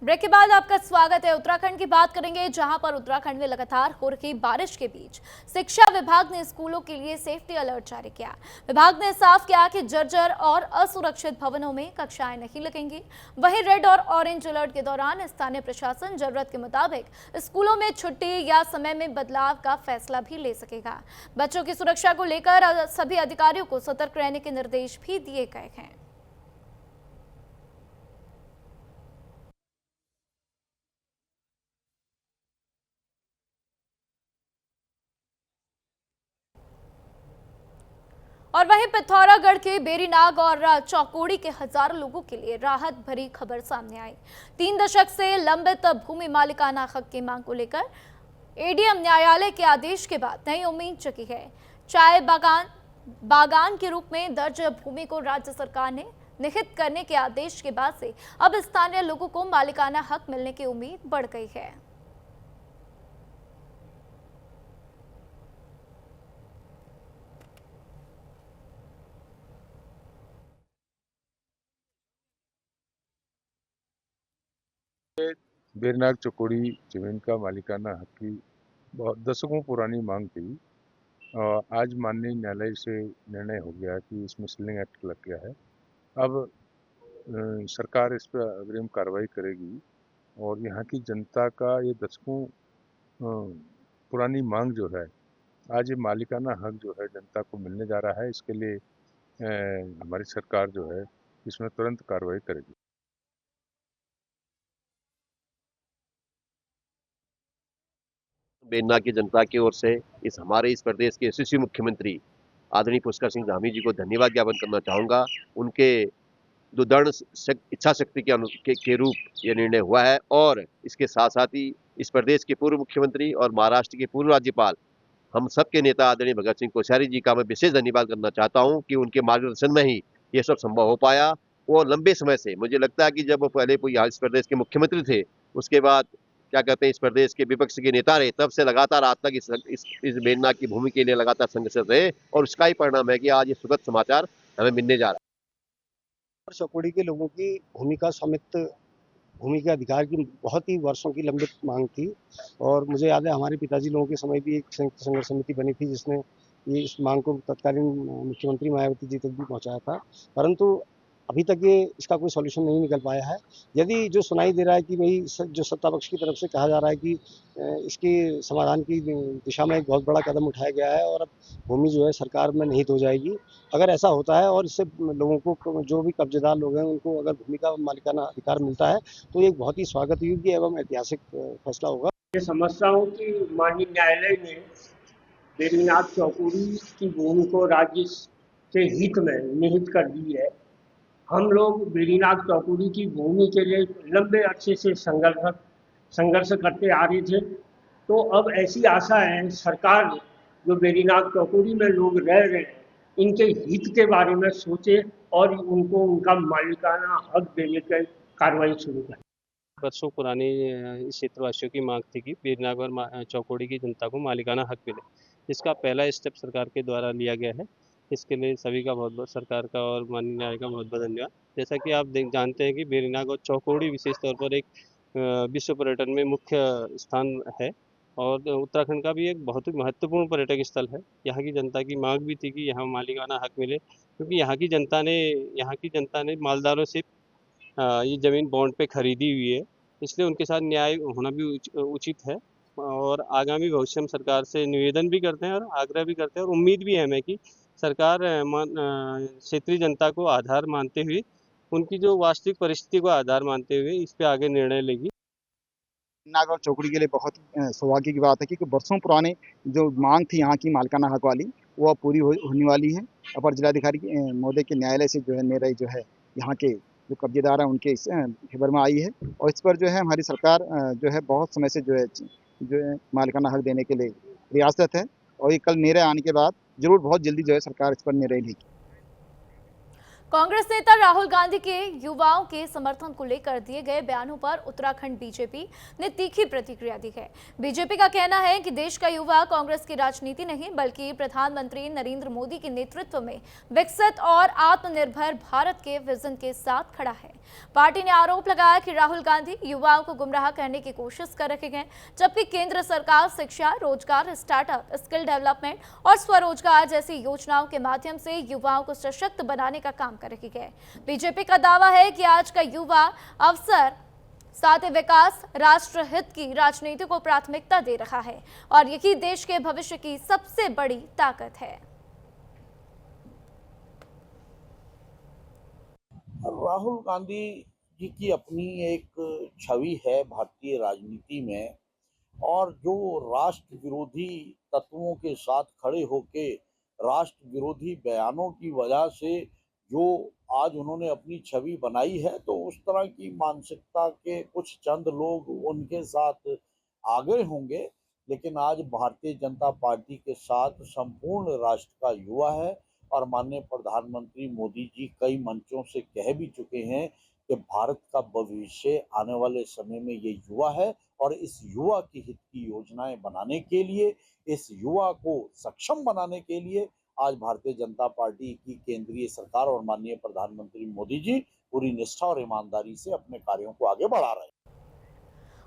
Break के बाद आपका स्वागत है। उत्तराखंड की बात करेंगे, जहां पर उत्तराखंड में लगातार हो रही बारिश के बीच शिक्षा विभाग ने स्कूलों के लिए सेफ्टी अलर्ट जारी किया। विभाग ने साफ किया कि जर्जर और असुरक्षित भवनों में कक्षाएं नहीं लगेंगी। वहीं रेड और ऑरेंज अलर्ट के दौरान स्थानीय प्रशासन जरूरत के मुताबिक स्कूलों में छुट्टी या समय में बदलाव का फैसला भी ले सकेगा। बच्चों की सुरक्षा को लेकर सभी अधिकारियों को सतर्क रहने के निर्देश भी दिए गए हैं। और वहीं पिथौरागढ़ के बेरीनाग और चौकोड़ी के हजारों लोगों के लिए राहत भरी खबर सामने आई। 3 दशक से लंबित भूमि मालिकाना हक की मांग को लेकर एडीएम न्यायालय के आदेश के बाद नई उम्मीद जगी है। चाय बागान के रूप में दर्ज भूमि को राज्य सरकार ने निहित करने के आदेश के बाद से अब स्थानीय लोगों को मालिकाना हक मिलने की उम्मीद बढ़ गई है। बेरनाग चौकोड़ी जमीन का मालिकाना हक की बहुत दशकों पुरानी मांग थी। आज माननीय न्यायालय से निर्णय हो गया कि इसमें सीलिंग एक्ट लग गया है। अब सरकार इस पर अग्रिम कार्रवाई करेगी और यहाँ की जनता का ये दशकों पुरानी मांग जो है, आज ये मालिकाना हक जो है जनता को मिलने जा रहा है। इसके लिए हमारी सरकार जो है इसमें तुरंत कार्रवाई करेगी। बेरनाग की जनता की ओर से हमारे इस प्रदेश के यशस्वी मुख्यमंत्री आदरणीय पुष्कर सिंह धामी जी को धन्यवाद ज्ञापन करना चाहूंगा। उनके जो दृढ़ इच्छा शक्ति के रूप ये निर्णय हुआ है और इसके साथ साथ ही इस प्रदेश के पूर्व मुख्यमंत्री और महाराष्ट्र के पूर्व राज्यपाल हम सबके नेता आदरणीय भगत सिंह कोश्यारी जी का मैं विशेष धन्यवाद करना चाहता हूं कि उनके मार्गदर्शन में ही ये सब संभव हो पाया। वो लंबे समय से, मुझे लगता है कि जब वो पहले यहाँ इस प्रदेश के मुख्यमंत्री थे, उसके बाद क्या कहते हैं इस प्रदेश के विपक्ष के नेता रहे, तब से लगातार आज तक इस बेरनाग की भूमि के लिए लगातार संघर्ष रहे और उसका ही परिणाम है कि आज ये सुखद समाचार हमें मिलने जा रहा है। चौकोड़ी के लोगों की भूमि का स्वामित्व, भूमि के अधिकार की बहुत ही वर्षों की लंबित मांग थी और मुझे याद है हमारे पिताजी लोगों के समय भी एक संयुक्त संघर्ष समिति बनी थी जिसने ये इस मांग को तत्कालीन मुख्यमंत्री मायावती जी तक भी पहुंचाया था, परंतु अभी तक ये इसका कोई सॉल्यूशन नहीं निकल पाया है। यदि जो सुनाई दे रहा है कि भाई जो सत्ता पक्ष की तरफ से कहा जा रहा है कि इसके समाधान की दिशा में एक बहुत बड़ा कदम उठाया गया है और अब भूमि जो है सरकार में निहित हो जाएगी, अगर ऐसा होता है और इससे लोगों को, जो भी कब्जेदार लोग हैं, उनको अगर भूमि का मालिकाना अधिकार मिलता है तो ये एक बहुत ही स्वागत योग्य एवं ऐतिहासिक फैसला होगा। मैं समझता हूँ कि माननीय न्यायालय ने बेरीनाग चौकोड़ी की भूमि को राज्य के हित में निहित कर दी है। हम लोग बेरीनाग चौकोड़ी की भूमि के लिए लंबे अरसे से संघर्ष करते आ रहे थे, तो अब ऐसी आशा है सरकार जो बेरीनाग चौकोड़ी में लोग रह रहे हैं इनके हित के बारे में सोचे और उनको उनका मालिकाना हक देने की कार्रवाई शुरू करे। वर्षों पुरानी इस क्षेत्रवासियों की मांग थी कि बेरनाग और चौकोड़ी की जनता को मालिकाना हक मिले। इसका पहला स्टेप सरकार के द्वारा लिया गया है। इसके लिए सभी का बहुत बहुत सरकार का और माननीय न्यायालय का बहुत बहुत धन्यवाद। जैसा कि आप जानते हैं कि बेरनाग और चौकोड़ी विशेष तौर पर एक विश्व पर्यटन में मुख्य स्थान है और उत्तराखंड का भी एक बहुत ही महत्वपूर्ण पर्यटक स्थल है। यहाँ की जनता की मांग भी थी कि यहाँ मालिकाना हक मिले, क्योंकि यहाँ की जनता ने मालदारों से ये ज़मीन बॉन्ड पे खरीदी हुई है, इसलिए उनके साथ न्याय होना भी उचित है। और आगामी भविष्य में सरकार से निवेदन भी करते हैं और आग्रह भी करते हैं और उम्मीद भी है हमें कि सरकार क्षेत्रीय जनता को आधार मानते हुए, उनकी जो वास्तविक परिस्थिति को आधार मानते हुए इस पे आगे निर्णय लेगी। नाग और चौकड़ी के लिए बहुत सौभाग्य की बात है क्योंकि वर्षों पुराने जो मांग थी यहाँ की मालिकाना हक वाली, वो अब पूरी होने वाली है। अपर जिलाधिकारी महोदय के न्यायालय से जो है निर्णय जो है यहाँ के जो कब्जेदार हैं उनके फेवर में आई है और इस पर जो है हमारी सरकार जो है बहुत समय से जो है मालिकाना हक देने के लिए प्रयासरत है और ये कल निर्णय आने के बाद जरूर बहुत जल्दी जो है सरकार इस पर निर्णय लेगी। कांग्रेस नेता राहुल गांधी के युवाओं के समर्थन को लेकर दिए गए बयानों पर उत्तराखंड बीजेपी ने तीखी प्रतिक्रिया दी है। बीजेपी का कहना है कि देश का युवा कांग्रेस की राजनीति नहीं बल्कि प्रधानमंत्री नरेंद्र मोदी के नेतृत्व में विकसित और आत्मनिर्भर भारत के विजन के साथ खड़ा है। पार्टी ने आरोप लगाया कि राहुल गांधी युवाओं को गुमराह करने की कोशिश कर रहे हैं, जबकि केंद्र सरकार शिक्षा, रोजगार, स्टार्टअप, स्किल डेवलपमेंट और स्वरोजगार जैसी योजनाओं के माध्यम से युवाओं को सशक्त बनाने का काम कर रही है। बीजेपी का दावा है कि आज का युवा अवसर साथ ही विकास, राष्ट्र हित की राजनीति को प्राथमिकता दे रहा है और यही देश के भविष्य की सबसे बड़ी ताकत है। राहुल गांधी जी की अपनी एक छवि है भारतीय राजनीति में, और जो राष्ट्र विरोधी तत्वों के साथ खड़े होके राष्ट्र विरोधी बयानों की वजह से जो आज उन्होंने अपनी छवि बनाई है, तो उस तरह की मानसिकता के कुछ चंद लोग उनके साथ आ गए होंगे। लेकिन आज भारतीय जनता पार्टी के साथ संपूर्ण राष्ट्र का युवा है और माननीय प्रधानमंत्री मोदी जी कई मंचों से कह भी चुके हैं कि भारत का भविष्य आने वाले समय में ये युवा है, और इस युवा की हित की योजनाएं बनाने के लिए, इस युवा को सक्षम बनाने के लिए आज भारतीय जनता पार्टी की केंद्रीय सरकार और माननीय प्रधानमंत्री मोदी जी पूरी निष्ठा और ईमानदारी से अपने कार्यों को आगे बढ़ा रहे हैं।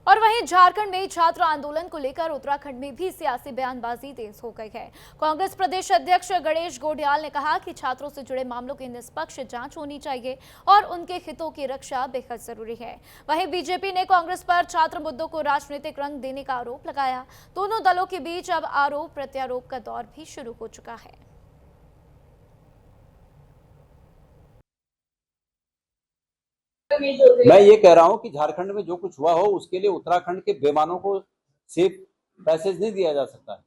और वहीं झारखंड में छात्र आंदोलन को लेकर उत्तराखंड में भी सियासी बयानबाजी तेज हो गई है। कांग्रेस प्रदेश अध्यक्ष गणेश गोडियाल ने कहा कि छात्रों से जुड़े मामलों की निष्पक्ष जांच होनी चाहिए और उनके हितों की रक्षा बेहद जरूरी है। वहीं बीजेपी ने कांग्रेस पर छात्र मुद्दों को राजनीतिक रंग देने का आरोप लगाया। दोनों दलों के बीच अब आरोप प्रत्यारोप का दौर भी शुरू हो चुका है। मैं ये कह रहा हूं कि झारखंड में जो कुछ हुआ हो उसके लिए उत्तराखंड के बेईमानों को सेफ पैसेज नहीं दिया जा सकता है।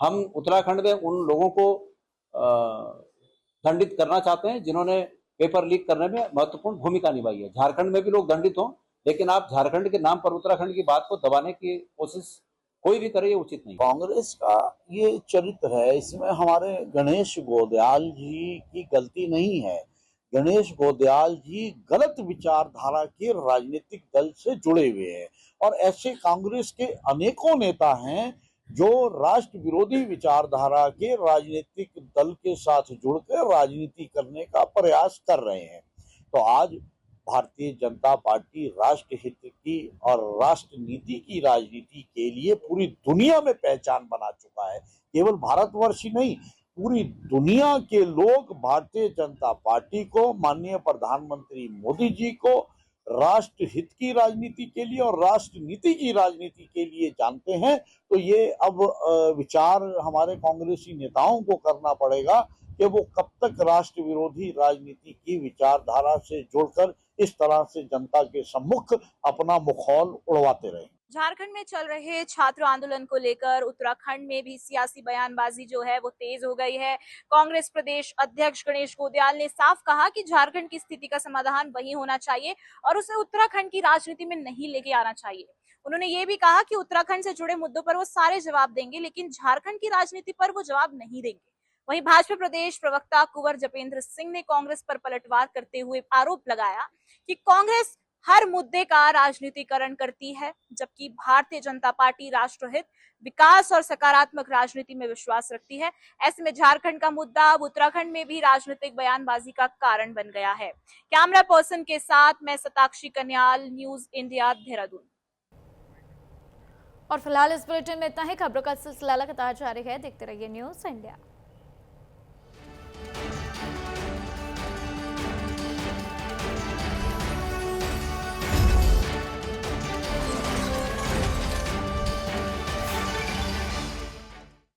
हम उत्तराखंड में उन लोगों को दंडित करना चाहते हैं जिन्होंने पेपर लीक करने में महत्वपूर्ण भूमिका निभाई है। झारखंड में भी लोग दंडित हों, लेकिन आप झारखंड के नाम पर उत्तराखंड की बात को दबाने की कोशिश कोई भी करे, ये उचित नहीं। कांग्रेस का ये चरित्र है, इसमें हमारे गणेश गोडियाल जी की गलती नहीं है। गणेश गोडियाल जी गलत विचारधारा के राजनीतिक दल से जुड़े हुए हैं, और ऐसे कांग्रेस के अनेकों नेता हैं जो राष्ट्र विरोधी विचारधारा के राजनीतिक दल के साथ जुड़कर राजनीति करने का प्रयास कर रहे हैं। तो आज भारतीय जनता पार्टी राष्ट्र हित की और राष्ट्र नीति की राजनीति के लिए पूरी दुनिया में पहचान बना चुका है। केवल भारतवर्ष ही नहीं, पूरी दुनिया के लोग भारतीय जनता पार्टी को, माननीय प्रधानमंत्री मोदी जी को राष्ट्र हित की राजनीति के लिए और राष्ट्र नीति की राजनीति के लिए जानते हैं। तो ये अब विचार हमारे कांग्रेसी नेताओं को करना पड़ेगा कि वो कब तक राष्ट्र विरोधी राजनीति की विचारधारा से जुड़कर इस तरह से जनता के सम्मुख अपना मुखौल उड़वाते रहे। झारखंड में चल रहे छात्र आंदोलन को लेकर उत्तराखंड में भी सियासी बयानबाजी जो है वो तेज हो गई है। कांग्रेस प्रदेश अध्यक्ष गणेश गोडियाल ने साफ कहा कि झारखंड की स्थिति का समाधान वही होना चाहिए और उसे उत्तराखंड की राजनीति में नहीं लेके आना चाहिए। उन्होंने ये भी कहा कि उत्तराखंड से जुड़े मुद्दों पर वो सारे जवाब देंगे, लेकिन झारखंड की राजनीति पर वो जवाब नहीं देंगे। वहीं भाजपा प्रदेश प्रवक्ता कुंवर जपेंद्र सिंह ने कांग्रेस पर पलटवार करते हुए आरोप लगाया कि कांग्रेस हर मुद्दे का राजनीतिकरण करती है, जबकि भारतीय जनता पार्टी राष्ट्रहित, विकास और सकारात्मक राजनीति में विश्वास रखती है। ऐसे में झारखंड का मुद्दा अब उत्तराखंड में भी राजनीतिक बयानबाजी का कारण बन गया है। कैमरा पर्सन के साथ मैं सताक्षी कन्याल, न्यूज इंडिया, देहरादून। और फिलहाल इस बुलेटिन में इतना ही। खबरों का सिलसिला लगातार जारी है, देखते रहिए न्यूज इंडिया।